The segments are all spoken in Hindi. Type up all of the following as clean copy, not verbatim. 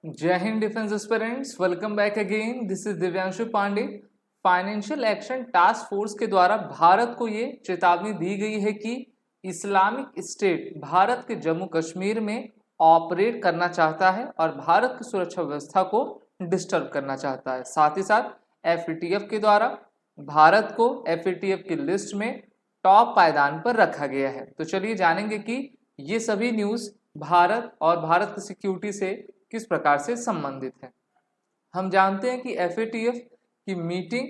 जय हिंद defence aspirants, welcome back again. This is Divyanshu Pandey. Financial action task force के द्वारा भारत को ये चेतावनी दी गई है कि इस्लामिक स्टेट भारत के जम्मू कश्मीर में ऑपरेट करना चाहता है और भारत की सुरक्षा व्यवस्था को डिस्टर्ब करना चाहता है। साथ ही साथ एफएटीएफ के द्वारा भारत को एफएटीएफ की लिस्ट में टॉप पायदान पर रखा गया है। तो चलिए जानेंगे कि ये सभी न्यूज़ भारत और भारत की सिक्योरिटी से किस प्रकार से संबंधित है। हम जानते हैं कि एफएटीएफ की meeting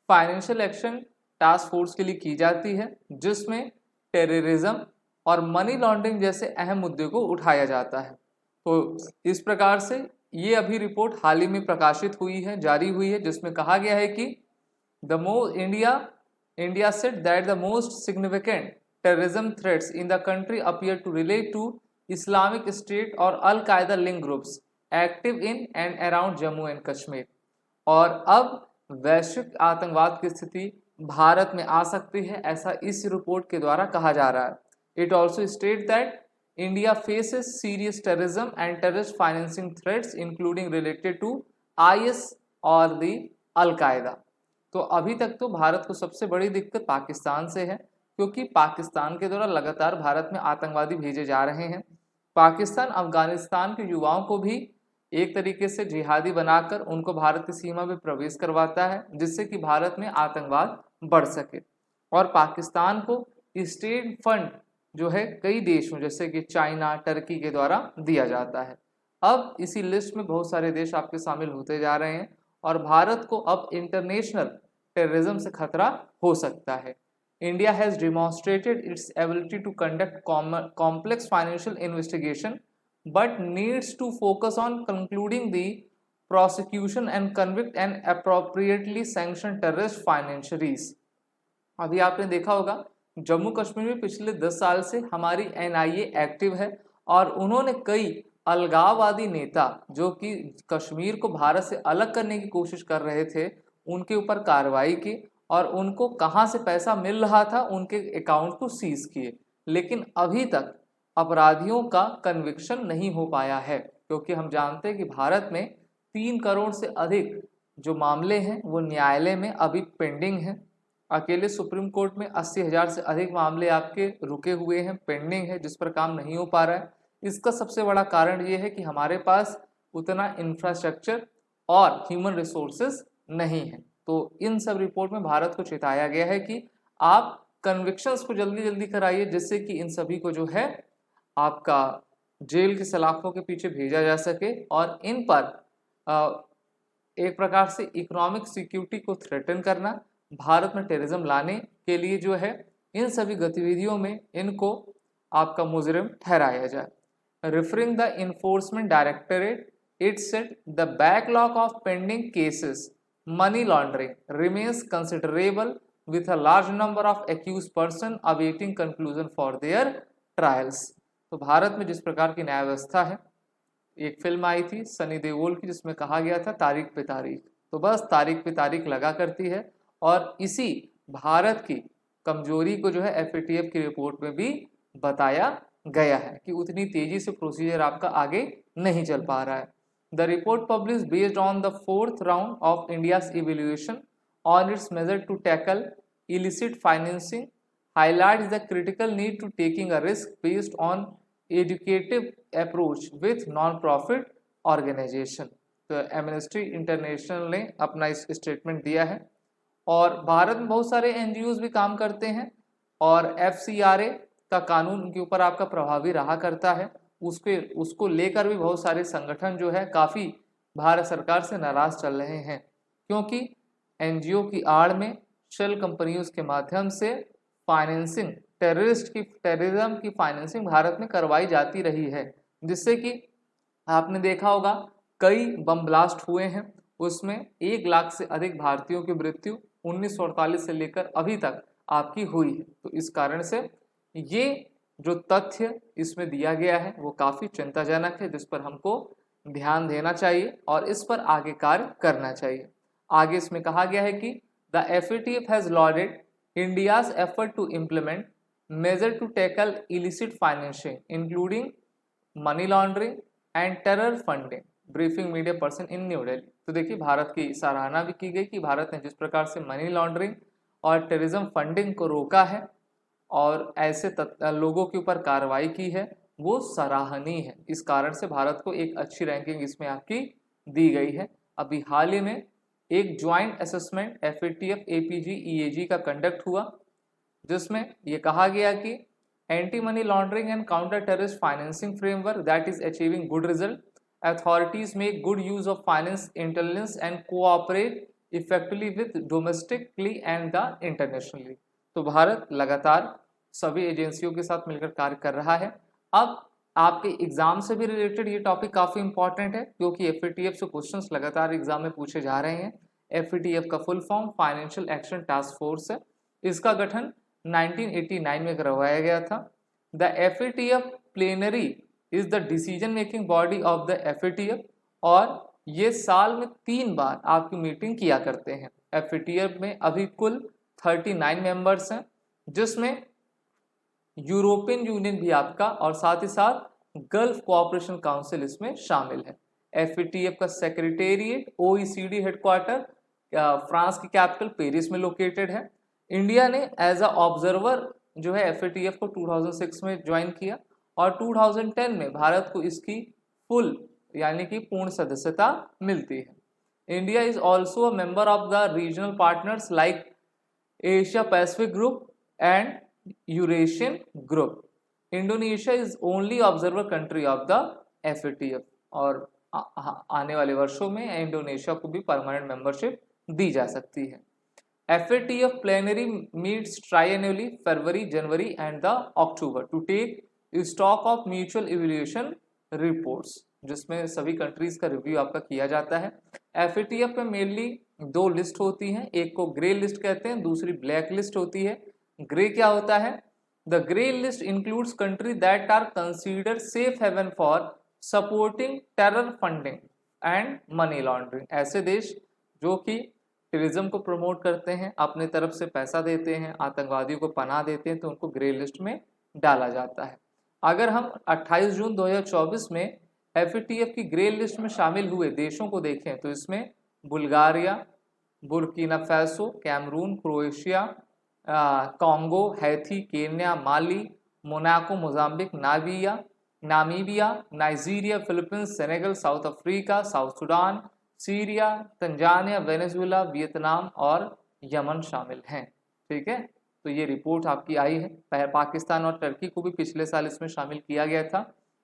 financial action task force के लिए की जाती है, जिसमें टेररिज्म और मनी लॉन्ड्रिंग जैसे अहम मुद्दे को उठाया जाता है। तो इस प्रकार से ये अभी रिपोर्ट हाल ही में प्रकाशित हुई है, जारी हुई है, जिसमें कहा गया है कि India said that the most significant terrorism threats in the country appear to relate to Islamic State और Al Qaeda linked groups active in and around Jammu and Kashmir। और अब वैश्विक आतंकवाद की स्थिति भारत में आ सकती है, ऐसा इस रिपोर्ट के द्वारा कहा जा रहा है। It also state that India faces serious terrorism and terrorist financing threats including related to IS और दी अल कायदा। तो अभी तक तो भारत को सबसे बड़ी दिक्कत पाकिस्तान से है, क्योंकि पाकिस्तान के द्वारा लगातार भारत में आतंकवादी भेजे जा रहे हैं। पाकिस्तान अफगानिस्तान के युवाओं को भी एक तरीके से जिहादी बनाकर उनको भारत की सीमा में प्रवेश करवाता है, जिससे कि भारत में आतंकवाद बढ़ सके। और पाकिस्तान को स्टेट फंड जो है कई देशों जैसे कि चाइना, टर्की के द्वारा दिया जाता है। अब इसी लिस्ट में बहुत सारे देश आपके शामिल होते जा रहे हैं और भारत को अब इंटरनेशनल टेररिज्म से खतरा हो सकता है। India has demonstrated its ability to conduct complex financial investigation, but needs to focus on concluding the prosecution and convict and appropriately sanction terrorist financiaries। अभी आपने देखा होगा जम्मू कश्मीर में पिछले 10 साल से हमारी NIA एक्टिव है और उन्होंने कई अलगाववादी नेता जो कि कश्मीर को भारत से अलग करने की कोशिश कर रहे थे, उनके ऊपर कार्रवाई की और उनको कहां से पैसा मिल रहा था उनके अकाउंट को सीज किए। लेकिन अभी तक अपराधियों का कन्विक्शन नहीं हो पाया है, क्योंकि हम जानते हैं कि भारत में 3 करोड़ से अधिक जो मामले हैं वो न्यायालय में अभी पेंडिंग हैं। अकेले सुप्रीम कोर्ट में 80,000 से अधिक मामले आपके रुके हुए हैं, पेंडिंग है, जिस पर काम नहीं हो पा रहा है। इसका सबसे बड़ा कारण ये है कि हमारे पास उतना इंफ्रास्ट्रक्चर और ह्यूमन रिसोर्सेज नहीं है। तो इन सब रिपोर्ट में भारत को चेताया गया है कि आप कन्विक्शंस को जल्दी जल्दी कराइए, जिससे कि इन सभी को जो है आपका जेल के सलाखों के पीछे भेजा जा सके और इन पर एक प्रकार से इकोनॉमिक सिक्योरिटी को थ्रेटन करना, भारत में टेररिज्म लाने के लिए जो है इन सभी गतिविधियों में इनको आपका मुजरिम ठहराया जाए। Referring the enforcement directorate, it said the backlog of pending cases money laundering remains considerable, with a large number of accused person awaiting conclusion for their trials। तो भारत में जिस प्रकार की न्याय व्यवस्था है, एक फिल्म आई थी सनी देओल की जिसमें कहा गया था तारीख पे तारीख, तो बस तारीख पे तारीख लगा करती है और इसी भारत की कमजोरी को जो है एफएटीएफ की रिपोर्ट में भी बताया गया है कि उतनी तेजी से प्रोसीजर आपका आगे नहीं चल पा रहा है। The report publish based on the 4th round of India's evaluation on its measure to tackle illicit financing highlights the critical need to taking a risk based on educative approach with non-profit organization। तो एमनेस्टी इंटरनेशनल ने अपना इस स्टेटमेंट दिया है और भारत में बहुत सारे NGOs भी काम करते हैं और FCRA का कानून उनके ऊपर आपका प्रभावी रहा करता है। उसको लेकर भी बहुत सारे संगठन जो है काफ़ी भारत सरकार से नाराज चल रहे हैं, क्योंकि NGO की आड़ में शेल कंपनियों के माध्यम से फाइनेंसिंग टेररिज्म की फाइनेंसिंग भारत में करवाई जाती रही है, जिससे कि आपने देखा होगा कई बम ब्लास्ट हुए हैं, उसमें 1 लाख से अधिक भारतीयों की मृत्यु 1948 से लेकर अभी तक आपकी हुई है। तो इस कारण से ये जो तथ्य इसमें दिया गया है वो काफ़ी चिंताजनक है, जिस पर हमको ध्यान देना चाहिए और इस पर आगे कार्य करना चाहिए। आगे इसमें कहा गया है कि the FATF has loaded India's effort to implement measures to tackle illicit financing, including money laundering and terror funding, briefing media person in new Delhi. तो देखिए भारत की सराहना भी की गई कि भारत ने जिस प्रकार से मनी लॉन्ड्रिंग और टेररिज्म फंडिंग को रोका है और ऐसे लोगों के ऊपर कार्रवाई की है, वो सराहनीय है। इस कारण से भारत को एक अच्छी रैंकिंग इसमें आपकी दी गई है। अभी हाल ही में एक joint assessment FATF APG EAG का कंडक्ट हुआ, जिसमें ये कहा गया कि anti money laundering and counter terrorist financing framework that is achieving good result, authorities make good use of finance intelligence and cooperate effectively with domestically and the internationally। तो भारत लगातार सभी एजेंसियों के साथ मिलकर कार्य कर रहा है। अब आपके एग्जाम से भी रिलेटेड ये टॉपिक काफी इंपॉर्टेंट है, क्योंकि FATF से क्वेश्चंस लगातार एग्जाम में पूछे जा रहे हैं। FATF का full form financial action task force है। इसका गठन 1989 में करवाया गया था। The FATF plenary is the decision making body of the FATF, और ये साल में 3 बार आपकी मीटिंग किया करते हैं। FATF में अभी कुल 39 मेंबर्स हैं, जिसमें यूरोपियन यूनियन भी आपका और साथ ही साथ गल्फ कोऑपरेशन काउंसिल इसमें शामिल है। FATF का सेक्रेटेरिएट OECD हेडक्वार्टर फ्रांस की कैपिटल पेरिस में लोकेटेड है। इंडिया ने एज अ ऑब्जर्वर जो है FATF को 2006 में ज्वाइन किया और 2010 में भारत को इसकी फुल यानी कि पूर्ण सदस्यता मिलती है। India is also a member of the regional partners like Asia Pacific group and Eurasian group. Indonesia is only observer country of the FATF, और आने वाले वर्षों में इंडोनेशिया को भी परमानेंट मेंबरशिप दी जा सकती है। FATF plenary meets triennially February, January and the October to take stock of mutual evaluation reports, जिसमें सभी कंट्रीज का रिव्यू आपका किया जाता है। FATF में मेनली 2 लिस्ट होती हैं, एक को ग्रे लिस्ट कहते हैं, दूसरी ब्लैक लिस्ट होती है। ग्रे क्या होता है? The grey list includes country that are considered safe haven for supporting terror funding and money laundering. ऐसे देश जो कि टेररिज्म को प्रमोट करते हैं, अपने तरफ से पैसा देते हैं, आतंकवादियों को पनाह देते हैं, तो उनको ग्रे लिस्ट में डाला जाता है। अगर हम 28 जून 2024 में FATF की ग्रे लिस्ट में शामिल हुए देशों को देखें तो इसमें Bulgaria, Burkina Faso, Cameroon, Croatia, Congo, Haiti, Kenya, Mali, Monaco, Mozambique, Namibia, Nigeria, Philippines, Senegal, South Africa, South Sudan, Syria, Tanzania, Venezuela, Vietnam और यमन शामिल हैं। ठीक है, तो ये रिपोर्ट आपकी आई है। पाकिस्तान और टर्की को भी पिछले साल इसमें शामिल किया गया था।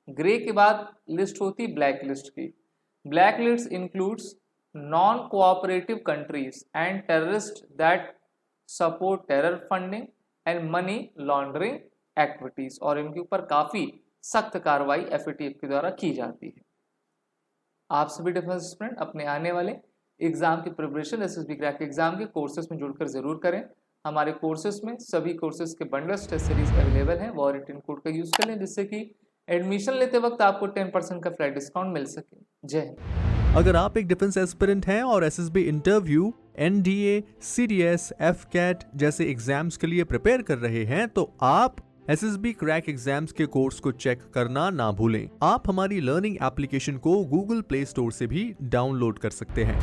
ग्रे के बाद लिस्ट होती ब्लैक लिस्ट की। Black list includes non cooperative countries and terrorist that support terror funding and money laundering activities, और इनके ऊपर काफी सख्त कार्रवाई FATF के द्वारा की जाती है। आप सभी डिफेंस एस्पिरेंट अपने आने वाले एग्जाम की प्रिपरेशन SSB क्रैक एग्जाम के कोर्सेज में जुड़कर जरूर करें। हमारे कोर्सेज में सभी कोर्सेज के बंडल्स टेस्ट सीरीज अवेलेबल हैं, वो रिटर्न कोड का यूज कर लें, जिससे कि एडमिशन लेते वक्त आपको 10% का फ्लैट डिस्काउंट मिल सके। जय हिंद। अगर आप एक डिफेंस एस्पिरेंट हैं और SSB interview, NDA, CDS, FCAT जैसे एग्जाम्स के लिए प्रिपेयर कर रहे हैं, तो आप SSB क्रैक एग्जाम्स के कोर्स को चेक करना ना भूलें। आप हमारी लर्निंग एप्लीकेशन को Google Play Store से भी डाउनलोड कर सकते हैं।